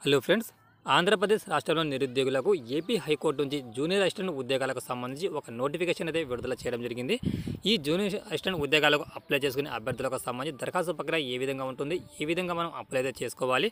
Hello friends, Andhra Pradesh రాష్ట్రంలో నిరుద్యోగులకు AP high court నుంచి జూనియర్ అసిస్టెంట్ ఉద్యోగాలకు సంబంధించి ఒక నోటిఫికేషన్ అయితే విడుదల చేయడం జరిగింది. ఈ జూనియర్ అసిస్టెంట్ ఉద్యోగాలకు అప్లై చేసుకునే అభ్యర్థులకు సంబంధించి దరఖాస్తు ప్రక్రియ ఏ విధంగా ఉంటుంది, ఏ విధంగా మనం అప్లై అయితే చేసుకోవాలి,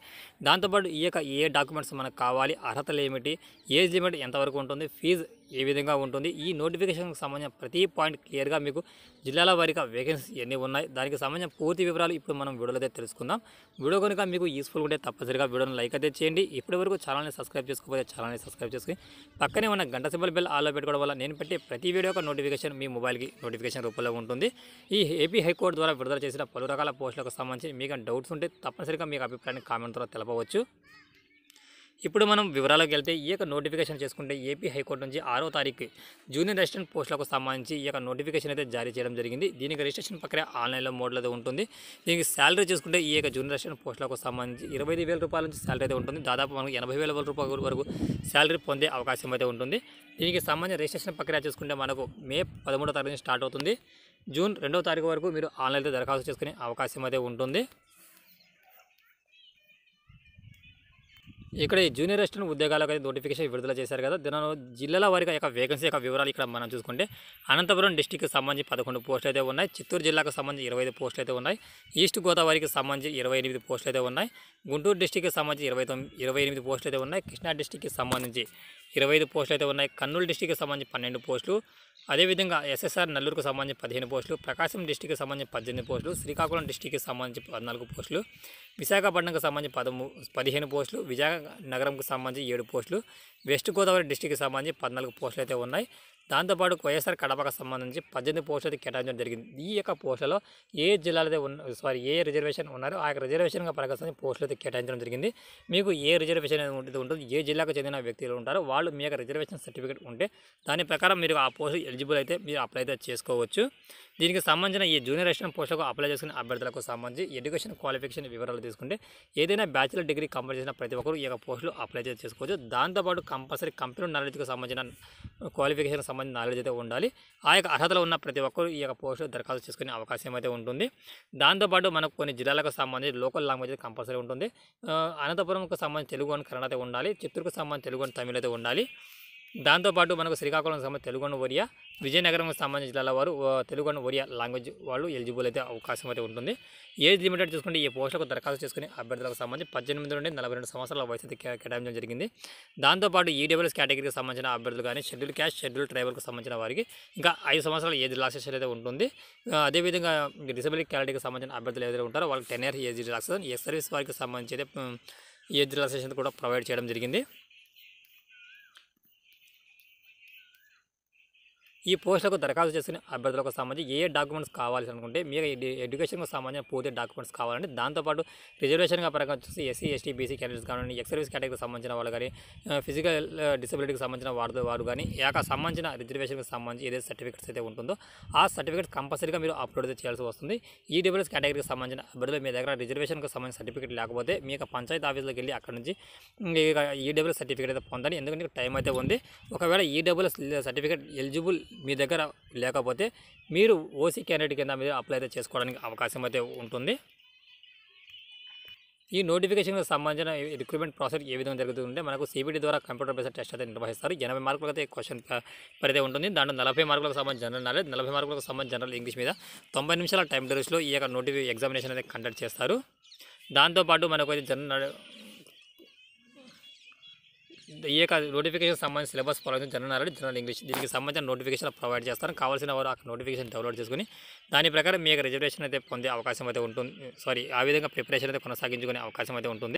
దాంతోపాటు ఏ డాక్యుమెంట్స్ మనకు కావాలి, అర్హతలు ఏమిటి, ఏజ్ లిమిట్ ఎంతవరకు ఉంటుంది, ఫీజు ఏ విధంగా ఉంటుంది, ఈ నోటిఫికేషన్కి సంబంధించిన ప్రతి పాయింట్ క్లియర్గా మీకు జిల్లాల వారీగా వేకెన్సీ ఎన్ని ఉన్నాయి, దానికి సంబంధించిన పూర్తి వివరాలు ఇప్పుడు మనం వీడియోలో అయితే తెలుసుకుందాం. వీడియో కనుక మీకు యూస్ఫుల్ ఉంటే తప్పనిసరిగా వీడియోని లైక్ అయితే చేయండి. ఇప్పటివరకు ఛానల్ని సబ్స్క్రైబ్ చేసుకోకపోతే ఛానల్ని సబ్స్క్రైబ్ చేసుకుని పక్కనే ఉన్న గంట సింబల్ బెల్ ఆల్లో పెట్టుకోవడం వల్ల నేను పెట్టే ప్రతి వీడియో యొక్క నోటిఫికేషన్ మీ మొబైల్కి నోటిఫికేషన్ రూపంలో ఉంటుంది. ఈ ఏపీ హైకోర్టు ద్వారా విడుదల చేసిన పలు రకాల పోస్టులకు సంబంధించి మీకు డౌట్స్ ఉంటే తప్పనిసరిగా మీకు అభిప్రాయాన్ని కామెంట్ ద్వారా తెలపవచ్చు. ఇప్పుడు మనం వివరాలకు వెళ్తే ఈ యొక్క నోటిఫికేషన్ చేసుకుంటే ఏపీ హైకోర్టు నుంచి 6వ తారీఖు జూనియర్ అసిస్టెంట్ పోస్టులకు సంబంధించి ఈ యొక్క నోటిఫికేషన్ అయితే జారీ చేయడం జరిగింది. దీనికి రిజిస్ట్రేషన్ ప్రక్రియ ఆన్లైన్లో మోడ్లో అయితే ఉంటుంది. దీనికి శాలరీ చూసుకుంటే ఈ యొక్క జూనియర్ అసిస్టెంట్ పోస్టులకు సంబంధించి 25,000 రూపాయల నుంచి శాలరీ అయితే ఉంటుంది. దాదాపు మనకు 80,000 రూపాయల వరకు శాలరీ పొందే అవకాశం అయితే ఉంటుంది. దీనికి సంబంధించిన రిజిస్ట్రేషన్ ప్రక్రియ చూసుకుంటే మనకు మే 13వ తారీఖు నుంచి స్టార్ట్ అవుతుంది. జూన్ 2వ తారీఖు వరకు మీరు ఆన్లైన్లో దరఖాస్తు చేసుకునే అవకాశం అయితే ఉంటుంది. ఇక్కడ ఈ జూనియర్ అసిస్టెంట్ ఉద్యోగాలకు అయితే నోటిఫికేషన్ విడుదల చేశారు కదా. దీనిలో జిల్లాల వారిగా యొక్క వేకెన్సీ యొక్క వివరాలు ఇక్కడ మనం చూసుకుంటే అనంతపురం డిస్టిక్కి సంబంధించి 11 పోస్టులు అయితే ఉన్నాయి. చిత్తూరు జిల్లాకు సంబంధించి 25 పోస్టులు అయితే ఉన్నాయి. ఈస్ట్ గోదావరికి సంబంధించి 28 పోస్టులు అయితే ఉన్నాయి. గుంటూరు డిస్టిక్కి సంబంధించి 28 పోస్టులు అయితే ఉన్నాయి. కృష్ణా డిస్టిక్కి సంబంధించి 25 పోస్టులు అయితే ఉన్నాయి. కర్నూలు డిస్టిక్కి సంబంధించి 12 పోస్టులు, అదేవిధంగా ఎస్ఎస్ఆర్ నెల్లూరుకు సంబంధించి 15 పోస్టులు, ప్రకాశం డిస్టిక్కి సంబంధించి 18 పోస్టులు, శ్రీకాకుళం డిస్టిక్కి సంబంధించి 14 పోస్టులు, విశాఖపట్నంకు సంబంధించి 15 పోస్టులు, విజయనగరంకు సంబంధించి 7 పోస్టులు, వెస్ట్ గోదావరి డిస్టిక్కి సంబంధించి 14 పోస్టులు అయితే ఉన్నాయి. దాంతోపాటు వైఎస్ఆర్ కడపకు సంబంధించి 18 పోస్టులు అయితే కేటాయించడం జరిగింది. ఈ యొక్క పోస్టులలో ఏ జిల్లాలో ఏ రిజర్వేషన్ ఉన్నారో ఆ యొక్క రిజర్వేషన్గా ప్రకాశం పోస్టులు అయితే కేటాయించడం జరిగింది. మీకు ఏ రిజర్వేషన్ ఉంటుంది, ఏ జిల్లాకు చెందిన వ్యక్తులు ఉంటారో వాళ్ళు మీ యొక్క రిజర్వేషన్ సర్టిఫికేట్ ఉంటే దాని ప్రకారం మీరు ఆ పోస్టు ఎలిజిబుల్ అయితే మీరు అప్లై అయితే చేసుకోవచ్చు. దీనికి సంబంధించిన ఈ జూనియర్ అసిస్టెంట్ పోస్టులకు అప్లై చేసుకునే అభ్యర్థులకు సంబంధించి ఎడ్యుకేషన్ క్వాలిఫికేషన్ వివరాలు తీసుకుంటే ఏదైనా బ్యాచిలర్ డిగ్రీ కంప్లీట్ చేసిన ప్రతి ఒక్కరు ఈ యొక్క పోస్టులు అప్లై చేసుకోవచ్చు. దాంతోపాటు కంపల్సరీ కంప్యూటర్ నాలెడ్జ్కి సంబంధించిన క్వాలిఫికేషన్ సంబంధించిన నాలెడ్జ్ అయితే ఉండాలి. ఆ యొక్క అర్హతలు ఉన్న ప్రతి ఒక్కరు ఈ యొక్క పోస్టులు దరఖాస్తు చేసుకునే అవకాశం అయితే ఉంటుంది. దాంతోపాటు మనకు కొన్ని జిల్లాలకు సంబంధించి లోకల్ లాంగ్వేజ్ అయితే కంపల్సరీ ఉంటుంది. అనంతపురంకు సంబంధించి తెలుగు అని కన్నడ అయితే ఉండాలి. చిత్తూరుకు సంబంధించి తెలుగు అని తమిళ అయితే ఉండాలి. దాంతోపాటు మనకు శ్రీకాకుళం సంబంధించి తెలుగు అని ఒరియా, విజయనగరం సంబంధించిన జిల్లాల వారు తెలుగు అని ఒరియా లాంగ్వేజ్ వాళ్ళు ఎలిజిబుల్ అయితే అవకాశం అయితే ఉంటుంది. ఏజ్ లిమిటెడ్ చూసుకుంటే ఈ పోస్టులకు దరఖాస్తు చేసుకునే అభ్యర్థులకు సంబంధించి 18 నుండి 42 సంవత్సరాల వయసు అయితే కేటాయించడం జరిగింది. దాంతోపాటు ఈడబ్ల్యూఎస్ కేటగిరీకి సంబంధించిన అభ్యర్థులు కానీ షెడ్యూల్ క్యాస్ట్, షెడ్యూల్ ట్రైబల్కి సంబంధించిన వారికి ఇంకా 5 సంవత్సరాల ఏజ్ రిలాక్సేషన్ అయితే ఉంటుంది. అదేవిధంగా డిసబిలిటీ క్యాటగిరీకి సంబంధించిన అభ్యర్థులు ఏదైతే ఉంటారో వాళ్ళకి 10 years age relaxation, ex service వారికి సంబంధించి అయితే ఏజ్ రిలాక్సేషన్ కూడా ప్రొవైడ్ చేయడం జరిగింది. ఈ పోస్టులకు దరఖాస్తు చేసుకునే అభ్యర్థులకు సంబంధించి ఏ డాక్యుమెంట్స్ కావాల్సి అనుకుంటే మీరు ఎడ్యుకేషన్కి సంబంధించిన పూర్తి డాక్యుమెంట్స్ కావాలంటే దాంతోపాటు రిజర్వేషన్గా పరంగా వచ్చేసి ఎస్సీ, ఎస్టీ, బీసీ క్యాండిడేట్స్ కానివ్వండి, ఎక్స్ సర్వీస్ కేటగిరీకి సంబంధించిన వాళ్ళు కానీ, ఫిజికల్ డిసబిలిటీకి సంబంధించిన వారు కానీ సంబంధించిన రిజర్వేషన్కి సంబంధించి ఏదైతే సర్టిఫికేట్స్ అయితే ఉంటుందో ఆ సర్టిఫికేట్ కంపల్సరీగా మీరు అప్లోడ్ అయితే చేయాల్సి వస్తుంది. ఈడబ్ల్యూఎస్ కేటగిరీకి సంబంధించిన అభ్యర్థులు మీ దగ్గర రిజర్వేషన్కి సంబంధించిన సర్టిఫికేట్ లేకపోతే మీ యొక్క పంచాయతీ ఆఫీస్లోకి వెళ్ళి అక్కడ నుంచి ఈడబ్ల్యూఎస్ సర్టిఫికేట్ అయితే పొందండి. ఎందుకంటే టైం అయితే ఉంది. ఒకవేళ ఈడబ్ల్యూఎస్ సర్టిఫికేట్ ఎలిజిబుల్ మీ దగ్గర లేకపోతే మీరు ఓసీ క్యాండిడేట్ కింద మీరు అప్లై అయితే చేసుకోవడానికి అవకాశం అయితే ఉంటుంది. ఈ నోటిఫికేషన్కి సంబంధించిన రిక్రూట్మెంట్ ప్రాసెస్ ఏ విధంగా జరుగుతుందంటే మనకు సిబిటి ద్వారా కంప్యూటర్ బేస్డ్ టెస్ట్ అయితే నిర్వహిస్తారు. 80 మార్కులకు అయితే క్వశ్చన్ పేపర్ అయితే ఉంటుంది. దాంట్లో 40 మార్కులకు సంబంధించి జనరల్ నాలెడ్జ్, 40 మార్కులకు సంబంధించి జనరల్ ఇంగ్లీష్ మీద 90 నిమిషాల టైం డ్యూరేషన్లో ఈ యొక్క ఎగ్జామినేషన్ అయితే కండక్ట్ చేస్తారు. దాంతోపాటు మనకు అయితే ఈ యొక్క నోటిఫికేషన్ సంబంధించిన syllabus follow general knowledge, general English దీనికి సంబంధించిన నోటిఫికేషన్ ప్రొవైడ్ చేస్తారు. కావాల్సిన వారు ఆ నోటిఫికేషన్ డౌన్లోడ్ చేసుకుని దాని ప్రకారం మీ యొక్క రిజర్వేషన్ అయితే పొందే అవకాశం అయితే ఉంటుంది. ఆ విధంగా ప్రిపరేషన్ అయితే కొనసాగించుకునే అవకాశం అయితే ఉంటుంది.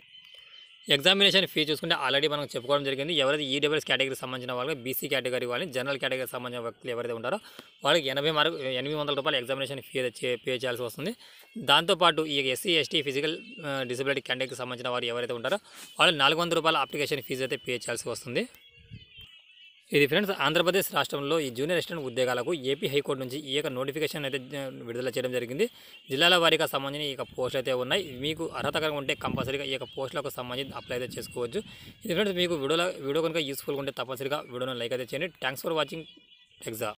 ఎగ్జామినేషన్ ఫీ చూసుకుంటే ఆల్రెడీ మనం చెప్పుకోవడం జరిగింది. ఎవరైతే ఈడబ్ల్యూఎస్ కేటగిరీకి సంబంధించిన వాళ్ళకి, బీసీ కేటగిరీ వాళ్ళని, జనరల్ కేటగిరీకి సంబంధించిన వ్యక్తులు ఎవరైతే ఉంటారో వాళ్ళకి 800 రూపాయల ఎగ్జామినేషన్ ఫీ పే చేయాల్సి వస్తుంది. దాంతోపాటు ఈ ఎస్సీ, ఎస్టీ, ఫిజికల్ డిసబిలిటీ కేటగిరీకి సంబంధించిన వారు ఎవరైతే ఉంటారో వాళ్ళు 400 రూపాయల అప్లికేషన్ ఫీజు అయితే పే చేయాల్సి వస్తుంది. ఇది ఫ్రెండ్స్, ఆంధ్రప్రదేశ్ రాష్ట్రంలో ఈ జూనియర్ అసిస్టెంట్ ఉద్యోగాలకు ఏపీ హైకోర్టు నుంచి ఈ యొక్క నోటిఫికేషన్ అయితే విడుదల చేయడం జరిగింది. జిల్లాల వారీగా సంబంధించిన ఈ యొక్క పోస్టులు అయితే ఉన్నాయి. మీకు అర్హతగా ఉంటే కంపల్సరీగా ఈ యొక్క పోస్టులకు సంబంధించి అప్లై అయితే చేసుకోవచ్చు. ఇది ఫ్రెండ్స్, మీకు వీడియో కనుక యూస్ఫుల్గా ఉంటే తప్పనిసరిగా వీడియోను లైక్ అయితే చేయండి. Thanks for watching exam.